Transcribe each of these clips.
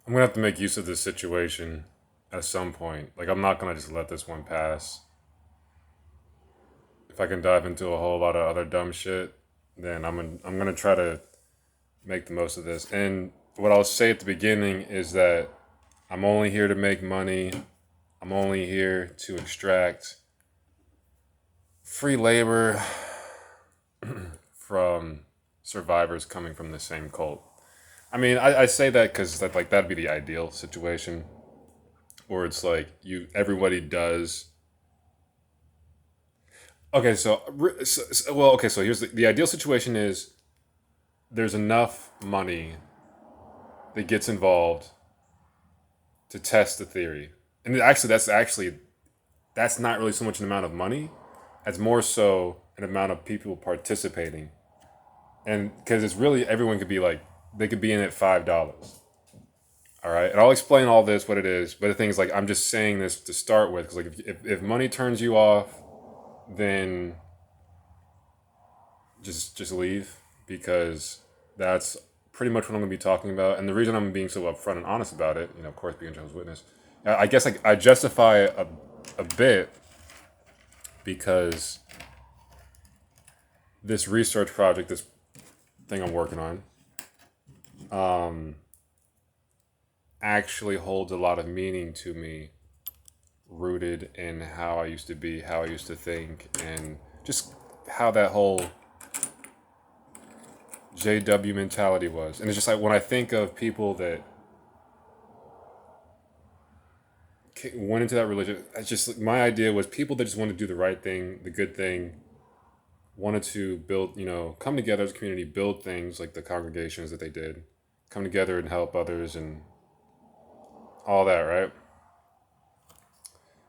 I'm gonna have to make use of this situation at some point. Like, I'm not gonna just let this one pass. If I can dive into a whole lot of other dumb shit, then I'm gonna try to make the most of this. And what I'll say at the beginning is that I'm only here to make money. I'm only here to extract free labor from survivors coming from the same cult. I mean, I say that because that'd be the ideal situation, where it's like everybody does. Okay, so here's the ideal situation is there's enough money that gets involved to test the theory, and that's not really so much an amount of money, as more so an amount of people participating, and because it's really everyone could be like they could be in at $5. All right, and I'll explain all this what it is. But the thing is, like, I'm just saying this to start with, because like if money turns you off, then just leave, because that's pretty much what I'm going to be talking about. And the reason I'm being so upfront and honest about it, of course, being Jehovah's Witness, I guess I justify a bit because this research project, this thing I'm working on, actually holds a lot of meaning to me, rooted in how I used to be, how I used to think, and just how that whole JW mentality was. And it's just like when I think of people that went into that religion, it's just like, my idea was people that just wanted to do the right thing, the good thing, wanted to build, come together as a community, build things like the congregations that they did, come together and help others and all that, right?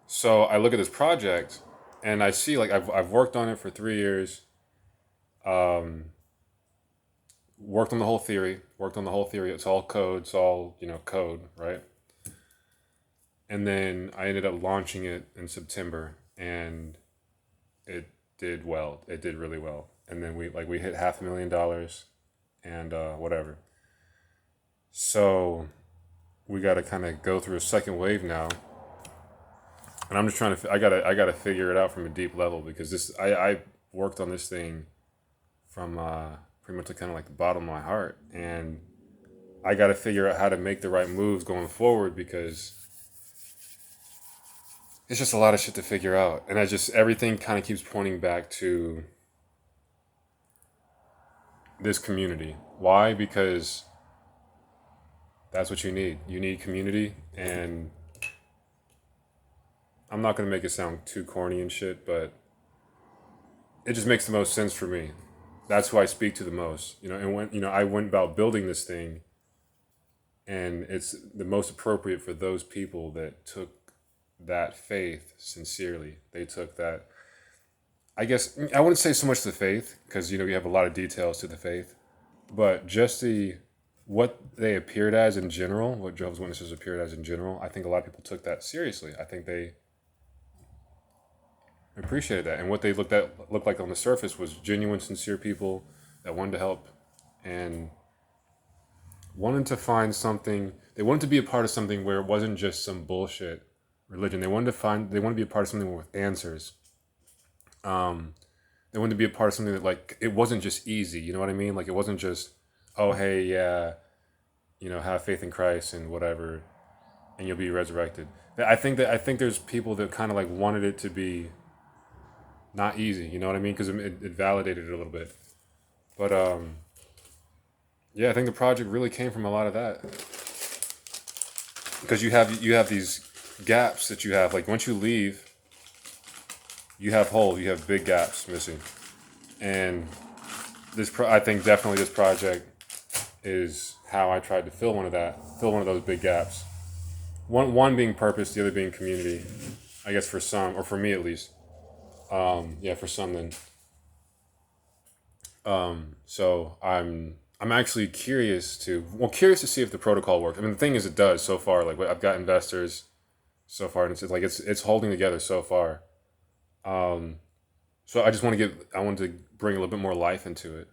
So I look at this project and I see like I've worked on it for 3 years, um, worked on the whole theory. It's all code, it's all, code, right? And then I ended up launching it in September, and it did well. It did really well. And then we hit $500,000 and whatever. So we got to kind of go through a second wave now, and I'm just trying to. I gotta figure it out from a deep level, because I worked on this thing from pretty much kind of like the bottom of my heart, and I got to figure out how to make the right moves going forward, because it's just a lot of shit to figure out, and everything kind of keeps pointing back to this community. Why? Because that's what you need. You need community, and I'm not gonna make it sound too corny and shit, but it just makes the most sense for me. That's who I speak to the most, And when I went about building this thing, and it's the most appropriate for those people that took that faith sincerely. They took that. I guess I wouldn't say so much the faith, because you have a lot of details to the faith, but just what they appeared as in general, what Jehovah's Witnesses appeared as in general. I think a lot of people took that seriously. I think they appreciated that, and what they looked like on the surface was genuine, sincere people that wanted to help and wanted to find something. They wanted to be a part of something where it wasn't just some bullshit religion. They wanted to be a part of something with answers. Um, they wanted to be a part of something that, like, it wasn't just easy. You know what I mean? Like, it wasn't just, oh hey, yeah, have faith in Christ and whatever, and you'll be resurrected. I think there's people that kind of like wanted it to be not easy. You know what I mean? Because it validated it a little bit. But yeah, I think the project really came from a lot of that, because you have these gaps that you have. Like, once you leave, you have big gaps missing, and I think definitely this project is how I tried to fill one of those big gaps. One being purpose, the other being community. I guess for some, or for me at least. Yeah, for some then. So I'm actually curious to see if the protocol works. I mean, the thing is, it does so far. Like, I've got investors so far, and it's like it's holding together so far. Um, so I want to bring a little bit more life into it.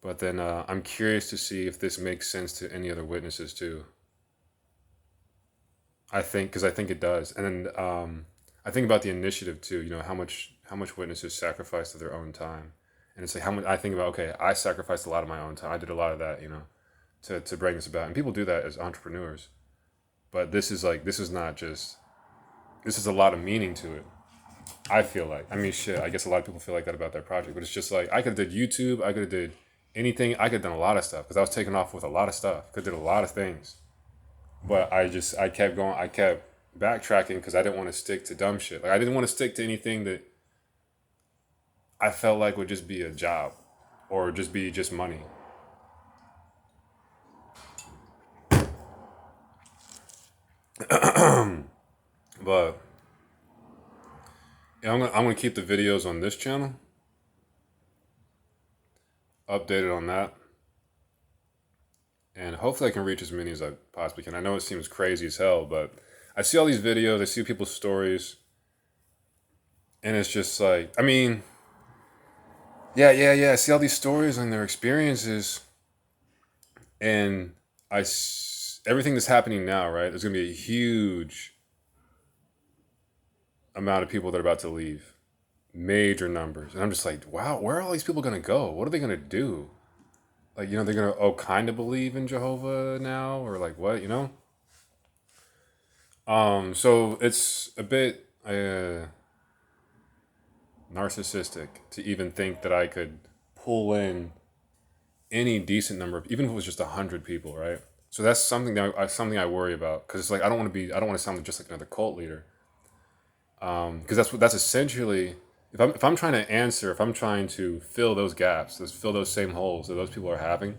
But then I'm curious to see if this makes sense to any other witnesses too. I think because I think it does, and then I think about the initiative too. You know how much witnesses sacrifice of their own time, and it's like how much I think about. Okay, I sacrificed a lot of my own time. I did a lot of that, to bring this about, and people do that as entrepreneurs. But this is not just this is a lot of meaning to it. I feel like. I mean, shit. I guess a lot of people feel like that about their project, but it's just like I could have did YouTube. I could have did anything. I could have done a lot of stuff because I was taking off with a lot of stuff. Could have did a lot of things, but I kept going. I kept backtracking because I didn't want to stick to dumb shit. Like I didn't want to stick to anything that I felt like would just be a job or just be just money. But yeah, I'm gonna keep the videos on this channel updated on that, and hopefully I can reach as many as I possibly can. I know it seems crazy as hell, but I see all these videos, I see people's stories, and it's just like, I mean, yeah. I see all these stories and their experiences, and everything that's happening now, right? There's gonna be a huge amount of people that are about to leave, major numbers, and I'm just like, wow, where are all these people gonna go? What are they gonna do? Like, they're gonna kind of believe in Jehovah now, or like what? So it's a bit narcissistic to even think that I could pull in any decent number of, even if it was just 100 people, right? So that's something I worry about because it's like I don't want to sound just like another cult leader, because that's essentially if I'm trying to answer, if I'm trying to fill those gaps, fill those same holes that those people are having,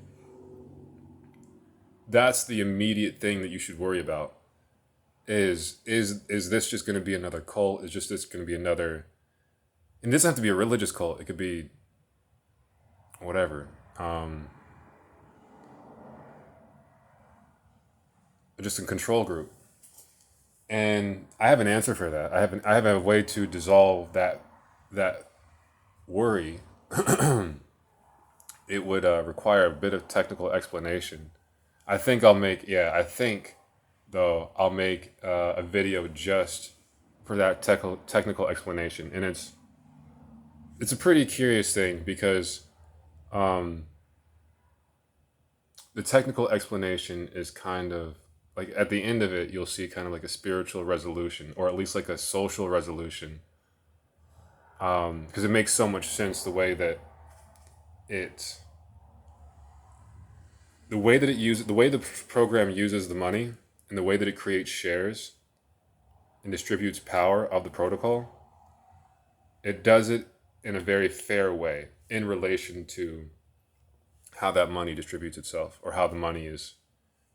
that's the immediate thing that you should worry about. Is this just going to be another cult? Is just this going to be another? And it doesn't have to be a religious cult. It could be whatever. Just a control group. And I have an answer for that. I have a way to dissolve that worry. It would require a bit of technical explanation. I think though I'll make a video just for that technical explanation, and it's a pretty curious thing because um, the technical explanation is kind of like at the end of it, you'll see kind of like a spiritual resolution, or at least like a social resolution, because it makes so much sense it the way the program uses the money and the way that it creates shares and distributes power of the protocol. It does it in a very fair way in relation to how that money distributes itself, or how the money is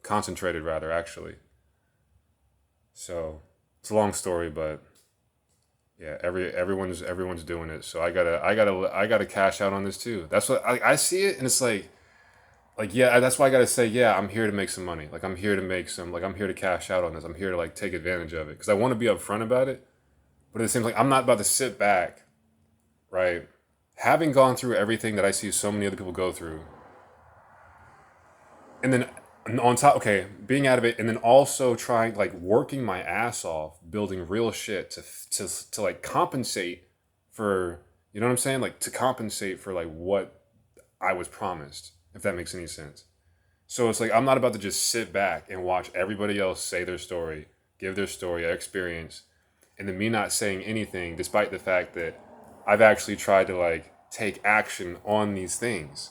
concentrated rather, actually. So it's a long story, but yeah, everyone's doing it. So I gotta cash out on this too. That's what I see it, and it's like yeah, that's why I gotta say, yeah, I'm here to make some money. Like I'm here to cash out on this. I'm here to like take advantage of it because I want to be upfront about it. But at the same time, I'm not about to sit back, right? Having gone through everything that I see so many other people go through, and then on top, okay, being out of it, and then also trying like working my ass off, building real shit to like compensate for, you know what I'm saying, like to compensate for like what I was promised, if that makes any sense. So it's like I'm not about to just sit back and watch everybody else say their story, give their story, their experience, and then me not saying anything, despite the fact that I've actually tried to like take action on these things.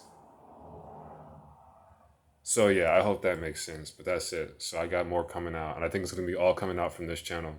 So yeah, I hope that makes sense. But that's it. So I got more coming out, and I think it's gonna be all coming out from this channel.